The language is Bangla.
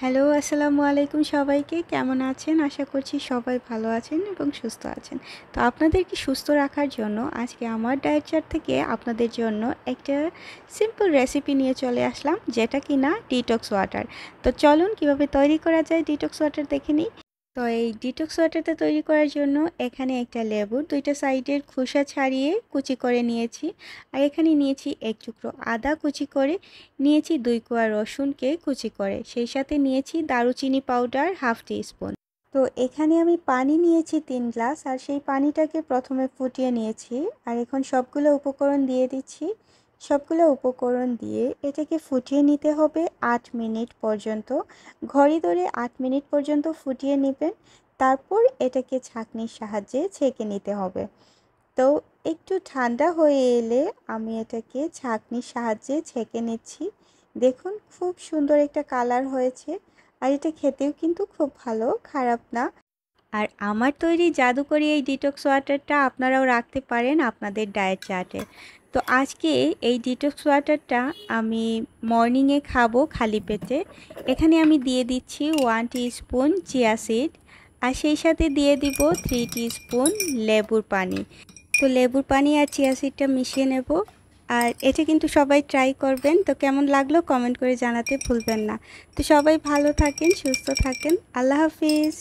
হ্যালো, আসসালামু আলাইকুম সবাইকে। কেমন আছেন? আশা করছি সবাই ভালো আছেন এবং সুস্থ আছেন। তো আপনাদেরকে সুস্থ রাখার জন্য আজকে আমার ডায়েট চার্ট থেকে আপনাদের জন্য একটা সিম্পল রেসিপি নিয়ে চলে আসলাম, যেটা কিনা ডিটক্স ওয়াটার। তো চলুন কীভাবে তৈরি করা যায় ডিটক্স ওয়াটার দেখে নিই। তো এই ডিটক্স ওয়াটারটা তৈরি করার জন্য এখানে একটা লেবুর দুইটা সাইডের খোসা ছাড়িয়ে কুচি করে নিয়েছি। আর এখানে নিয়েছি এক টুকরো আদা কুচি করে, নিয়েছি 2 কোয়া রসুনকে কুচি করে, সেই সাথে নিয়েছি দারুচিনি পাউডার হাফ টিস্পুন। তো এখানে আমি পানি নিয়েছি 3 গ্লাস, আর সেই পানিটাকে প্রথমে ফুটিয়ে নিয়েছি। আর এখন সবগুলো উপকরণ দিয়ে দিচ্ছি। সবগুলো উপকরণ দিয়ে এটাকে ফুটিয়ে নিতে হবে 8 মিনিট পর্যন্ত। ঘড়ি ধরে 8 মিনিট পর্যন্ত ফুটিয়ে নেবেন। তারপর এটাকে ছাঁকনির সাহায্যে ছেঁকে নিতে হবে। তো একটু ঠান্ডা হয়ে এলে আমি এটাকে ছাঁকনির সাহায্যে ছেঁকে নিচ্ছি। দেখুন খুব সুন্দর একটা কালার হয়েছে। আর এটা খেতেও কিন্তু খুব ভালো, খারাপ না। আর আমার তৈরি জাদুকরি এই ডিটক্স ওয়াটারটা আপনারাও রাখতে পারেন আপনাদের ডায়েট চার্টে। তো আজকে এই ডিটক্স ওয়াটারটা আমি মর্নিংয়ে খাবো খালি পেটে। এখানে আমি দিয়ে দিচ্ছি 1 টিস্পুন চিয়া সিড, আর সেই সাথে দিয়ে দিব 3 টিস্পুন লেবুর পানি। তো লেবুর পানি আর চিয়া সিডটা মিশিয়ে নেব। আর এটা কিন্তু সবাই ট্রাই করবেন। তো কেমন লাগলো কমেন্ট করে জানাতে ভুলবেন না। তো সবাই ভালো থাকেন, সুস্থ থাকেন। আল্লাহ হাফিজ।